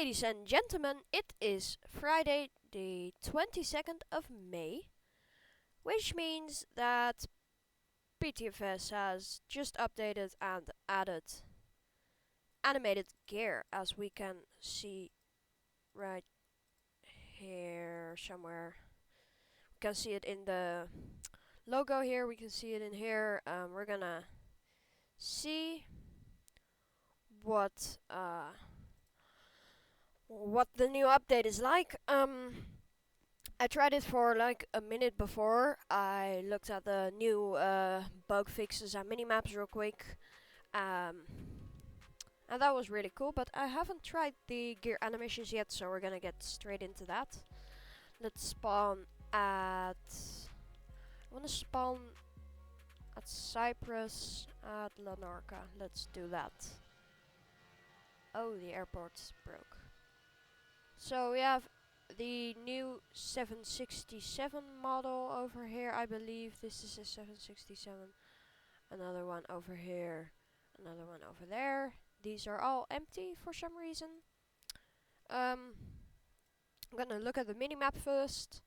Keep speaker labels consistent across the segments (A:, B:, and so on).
A: Ladies and gentlemen, it is Friday the 22nd of May, which means that Ptfs has just updated and added animated gear, as we can see right here somewhere. We can see it in the logo here, we can see it in here. We're gonna see what the new update is like. I tried it for like a minute before. I looked at the new bug fixes and minimaps real quick. And that was really cool, but I haven't tried the gear animations yet, so we're gonna get straight into that. Let's spawn at... I wanna spawn at Cyprus, at Lanorca. Let's do that. Oh, the airport's broke. So we have the new 767 model over here. I believe this is a 767. Another one over here. Another one over there. These are all empty for some reason. I'm gonna look at the minimap first.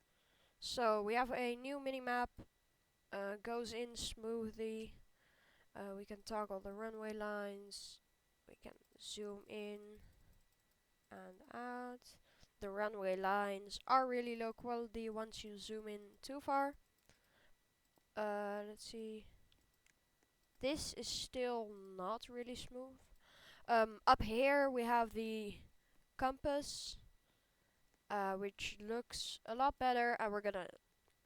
A: So we have a new minimap. Goes in smoothly. We can toggle the runway lines. We can zoom in and out. The runway lines are really low quality once you zoom in too far. Let's see. This is still not really smooth. Up here we have the compass, which looks a lot better, and we're gonna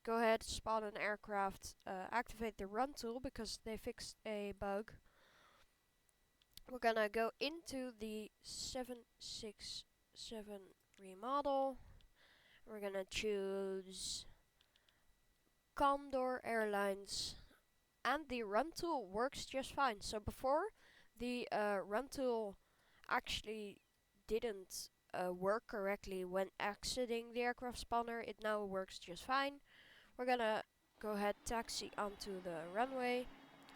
A: go ahead, spawn an aircraft, activate the run tool because they fixed a bug. We're gonna go into the 767 remodel. We're gonna choose Condor Airlines, and the run tool works just fine. So before, the run tool actually didn't work correctly when exiting the aircraft spawner. It now works just fine. We're gonna go ahead, taxi onto the runway.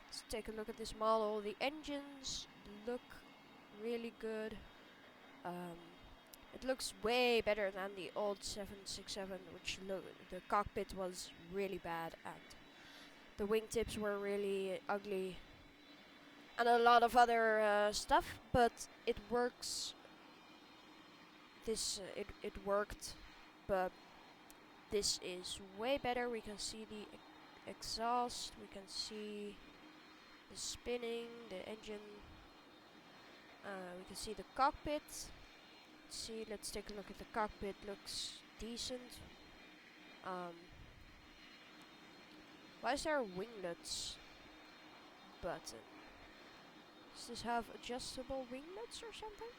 A: Let's take a look at this model. The engines look really good. It looks way better than the old 767, which the cockpit was really bad and the wingtips were really ugly, and a lot of other stuff. But it works. It worked, but this is way better. We can see the exhaust. We can see the spinning, the engine. We can see the cockpit. Let's take a look at the cockpit. Looks decent. Why is there a winglets button? Does this have adjustable winglets or something?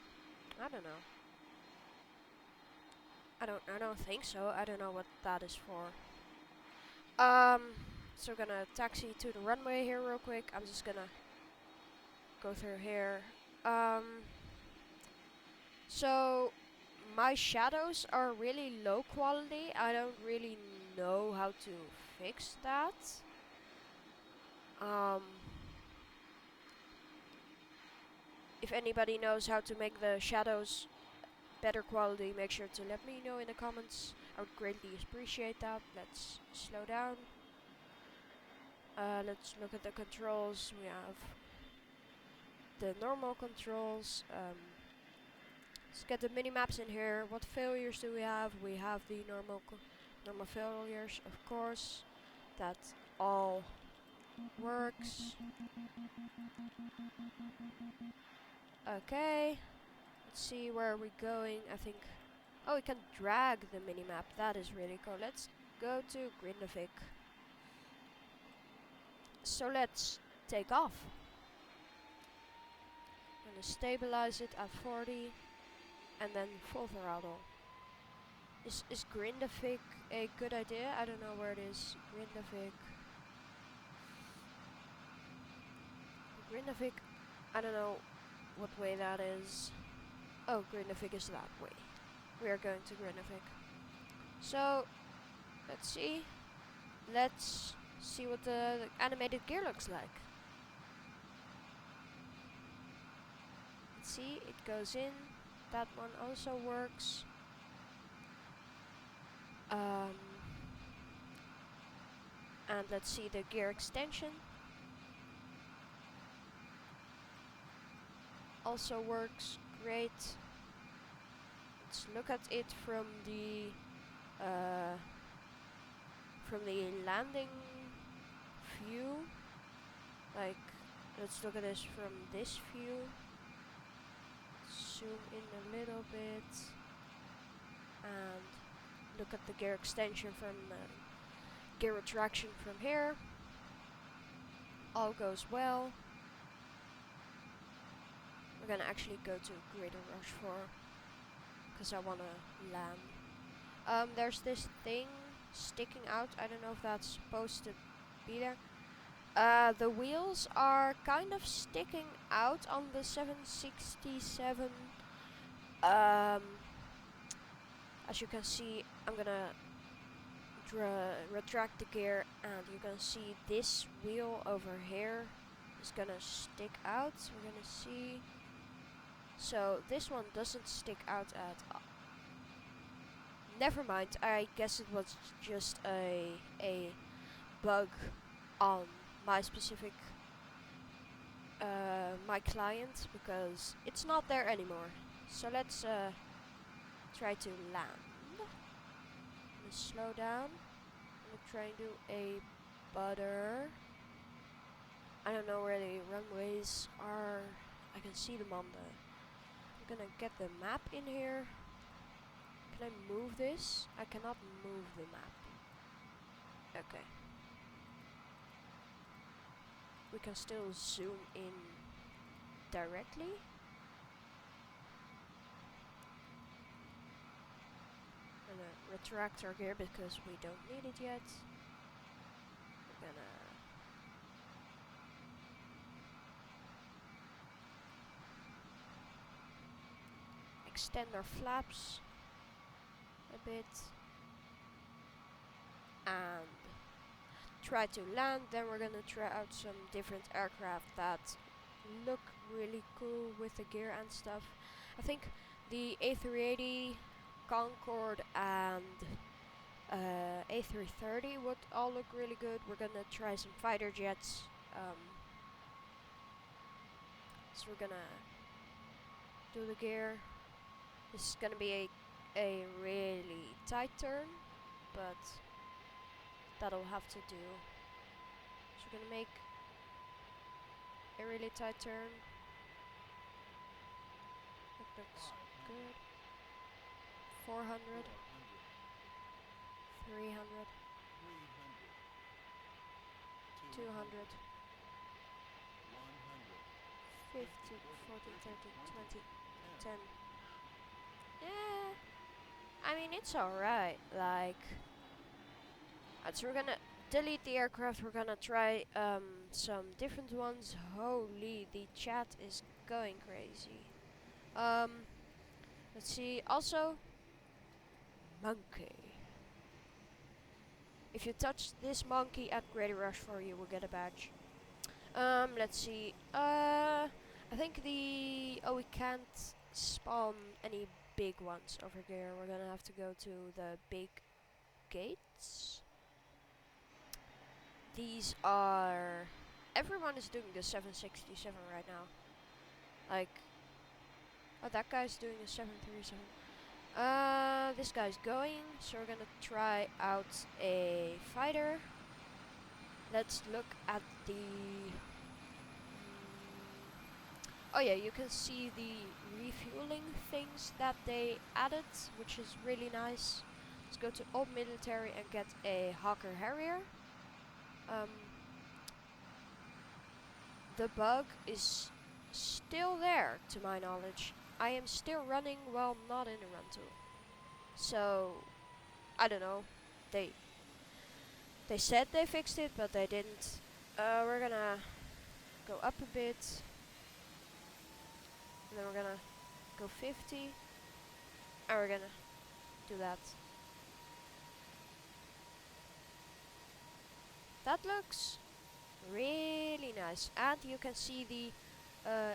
A: I don't know. I don't think so. I don't know what that is for. So we're gonna taxi to the runway here real quick. I'm just gonna go through here. So my shadows are really low quality. I don't really know how to fix that. If anybody knows how to make the shadows better quality, make sure to let me know in the comments. I would greatly appreciate that. Let's slow down. Let's look at the controls. We have the normal controls. Let's get the mini-maps in here. What failures do we have? We have the normal failures, of course. That all works. Okay. Let's see where we're going. I think... Oh, we can drag the mini-map. That is really cool. Let's go to Grindavik. So let's take off. I'm gonna stabilize it at 40. And then full throttle. Is Grindavik a good idea? I don't know where it is. Grindavik. I don't know what way that is. Oh, Grindavik is that way. We are going to Grindavik. So, let's see. Let's see what the animated gear looks like. Let's see, it goes in. that one also works. And let's see the gear extension. Also works great. Let's look at it from the landing view. Like, let's look at this from this view. Zoom in a little bit and look at the gear extension from gear retraction from here. All goes well. We're gonna actually go to Greater Rush 4 because I wanna land. There's this thing sticking out. I don't know if that's supposed to be there. The wheels are kind of sticking out on the 767. As you can see, I'm gonna retract the gear, and you can see this wheel over here is gonna stick out. We're gonna see. So this one doesn't stick out at all. Never mind. I guess it was just a bug on my specific my client, because it's not there anymore. So let's try to land. Let's slow down. I'm gonna try and do a butter. I don't know where the runways are. I can see them on the. I'm gonna get the map in here. Can I move this? I cannot move the map. Okay. We can still zoom in directly. I'm gonna retract our gear because we don't need it yet. We're gonna extend our flaps a bit and try to land. Then we're gonna try out some different aircraft that look really cool with the gear and stuff. I think the A380, Concorde and A330 would all look really good. We're gonna try some fighter jets. So we're gonna do the gear. This is gonna be a really tight turn, but that'll have to do. So we're gonna make a really tight turn. That looks good. 400, 300, 200, 50, 40, 30, 20, 10. Yeah, I mean, it's alright. Like, so we're gonna delete the aircraft. We're gonna try some different ones. Holy, the chat is going crazy. Let's see. Also, monkey. If you touch this monkey at Greater Rush 4, you will get a badge. Let's see. I think we can't spawn any big ones over there. We're gonna have to go to the big gates. These are. Everyone is doing the 767 right now. Like, oh, that guy's doing a 737. This guy's going, so we're gonna try out a fighter. Let's look at the. Oh yeah, you can see the refueling things that they added, which is really nice. Let's go to Old Military and get a Hawker Harrier. The bug is still there, to my knowledge. I am still running while not in a run tool. So, I don't know. They said they fixed it, but they didn't. We're gonna go up a bit. And then we're gonna go 50. And we're gonna do that. That looks really nice. And you can see the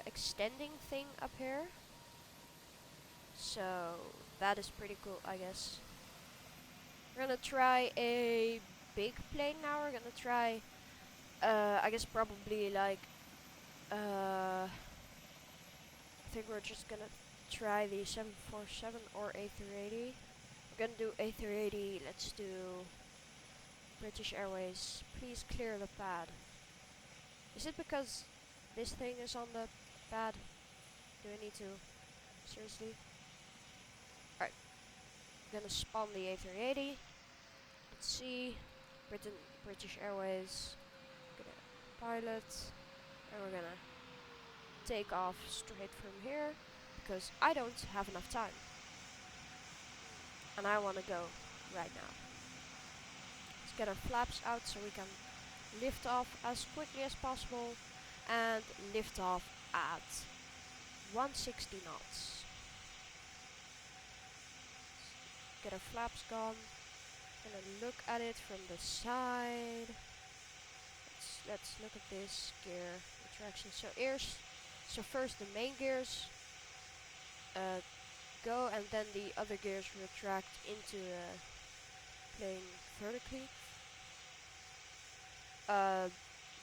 A: extending thing up here. So that is pretty cool, I guess. We're gonna try a big plane now. We're gonna try, I guess probably like, I think we're just gonna try the 747 or A380. We're gonna do A380. Let's do British Airways. Please clear the pad. Is it because this thing is on the pad? Do I need to? Seriously? Alright. We're gonna spawn the A380. Let's see. British Airways. Gonna pilot. And we're gonna take off straight from here. Because I don't have enough time. And I wanna go right now. Let's get our flaps out so we can lift off as quickly as possible. And lift off at 160 knots. Get our flaps gone. Gonna look at it from the side. Let's look at this gear retraction. So first the main gears go, and then the other gears retract into the plane vertically.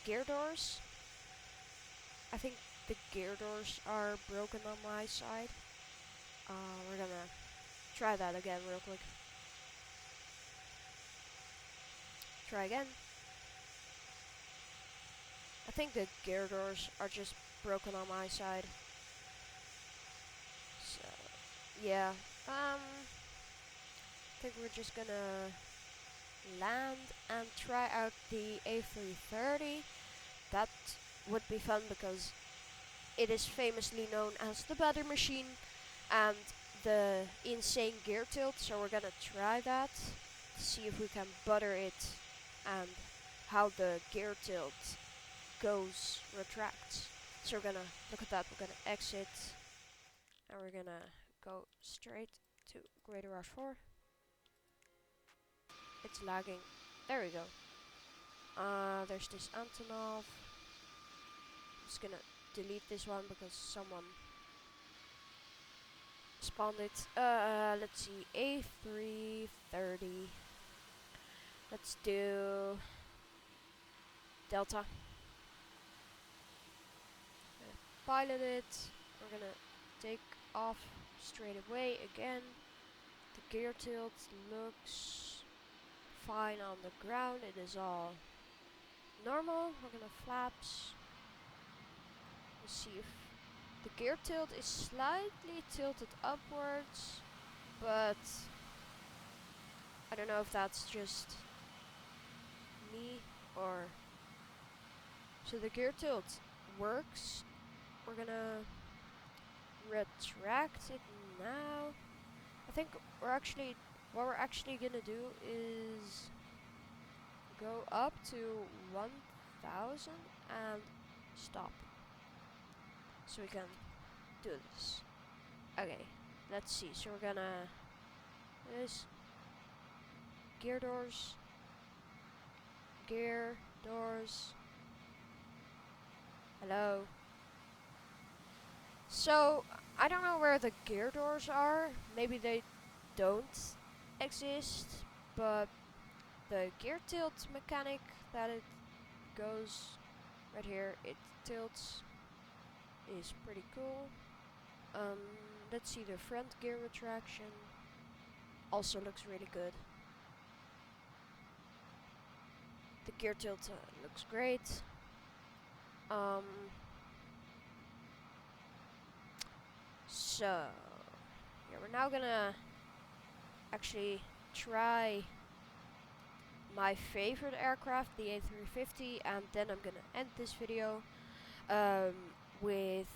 A: Gear doors. I think the gear doors are broken on my side. We're gonna try that again real quick. Try again. I think the gear doors are just broken on my side. So, yeah. I think we're just gonna land and try out the A330. That would be fun because it is famously known as the butter machine and the insane gear tilt. So we're gonna try that to see if we can butter it and how the gear tilt retracts. So we're gonna look at that. We're gonna exit and we're gonna go straight to Greater Rush 4. It's lagging. There we go. There's this Antonov. I'm just gonna delete this one because someone spawned it. Let's see, A330. Let's do Delta. Pilot it. We're gonna take off straight away again. The gear tilt looks fine on the ground. It is all normal. We're gonna flaps. Let's see if the gear tilt is slightly tilted upwards, but I don't know if that's just me or... So the gear tilt works. We're gonna retract it now. I think what we're actually gonna do is go up to 1000 and stop. So we can do this. Okay, let's see. So we're gonna this gear doors. Hello. So I don't know where the gear doors are. Maybe they don't exist, but the gear tilt mechanic that it goes right here, it tilts, is pretty cool. Let's see, the front gear retraction also looks really good. The gear tilt looks great. So yeah, we're now gonna actually try my favorite aircraft, the A350, and then I'm gonna end this video with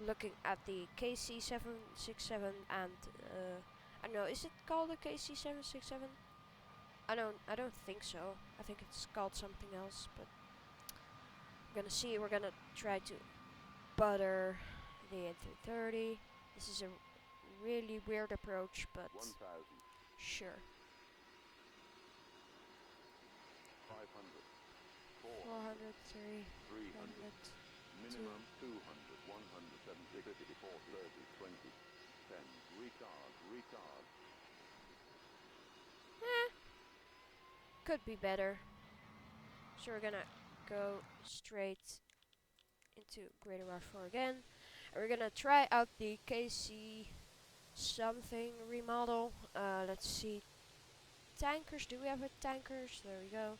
A: looking at the KC767 and I don't know, is it called the KC767? I don't think so. I think it's called something else, but we're gonna see. We're gonna try to butter the A330. This is a really weird approach, but
B: 1000.
A: Sure.
B: 500.
A: 400, 300.
B: Minimum 200, 170, 50, 40, 30, 20. 10. Retard, retard.
A: Could be better. So we're gonna go straight into Greater Rush 4 again. And we're gonna try out the KC something remodel. Let's see. Tankers, do we have a tankers? There we go.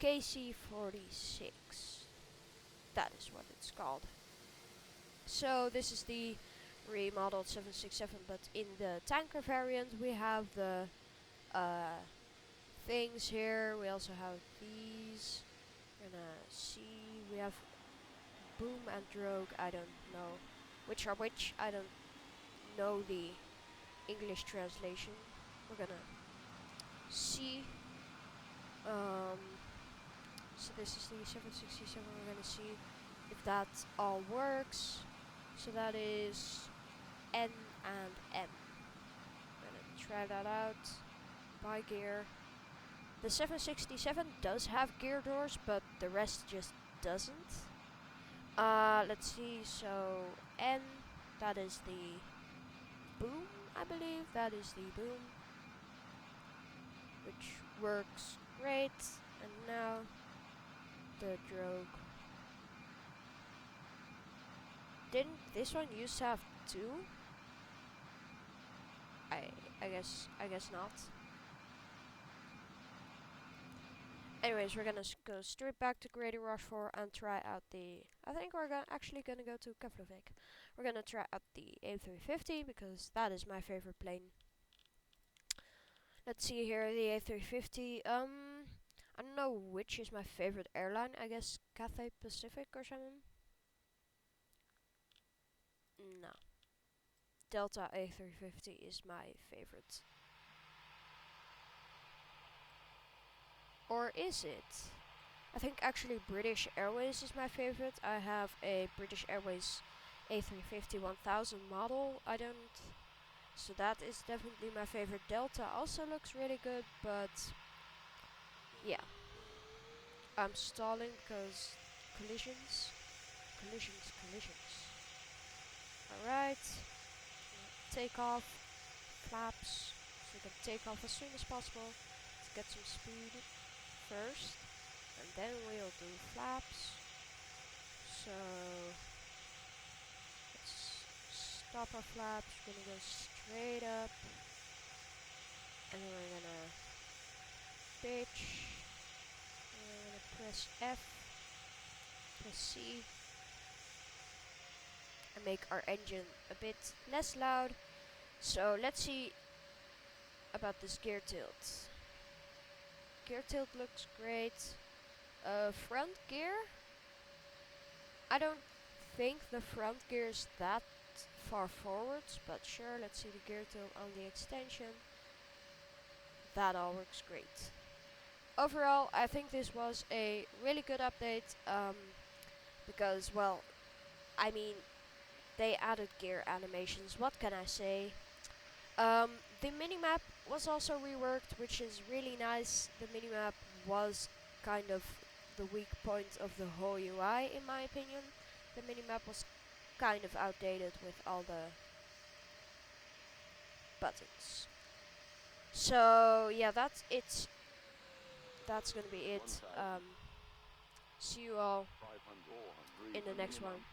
A: KC-46. That is what it's called. So this is the remodeled 767, but in the tanker variant we have the things here. We also have these. We're gonna see. We have boom and drogue. I don't know which are which. I don't know the English translation. We're gonna see. So this is the 767. We're gonna see if that all works. So that is N and M. I'm gonna try that out. By gear. The 767 does have gear doors, but the rest just doesn't. Let's see. So N, that is the boom, I believe. That is the boom, which works great. And now the drogue. Didn't this one used to have two? I guess not. Anyways, we're gonna go straight back to Greater Rush 4 and try out the. I think we're actually gonna go to Keflavik. We're gonna try out the A350 because that is my favorite plane. Let's see here, the A350. I don't know which is my favorite airline. I guess Cathay Pacific or something. No, Delta A350 is my favorite. Or is it? I think actually British Airways is my favorite. I have a British Airways A350 1000 model. So that is definitely my favorite. Delta also looks really good, but yeah. I'm stalling because collisions. Alright. Take off. Flaps. So we can take off as soon as possible to get some speed first. And then we'll do flaps. So let's stop our flaps. We're gonna go straight up. And then we're gonna pitch. And we're gonna press F. Press C. And make our engine a bit less loud. So let's see about this gear tilt. Gear tilt looks great. Front gear? I don't think the front gear is that far forwards, but sure, let's see the gear tilt on the extension. That all works great. Overall, I think this was a really good update, because, well, I mean, they added gear animations, what can I say? The minimap was also reworked, which is really nice. The minimap was kind of the weak point of the whole UI, in my opinion. The minimap was kind of outdated with all the buttons. So yeah, that's it. That's gonna be it. See you all in the next one.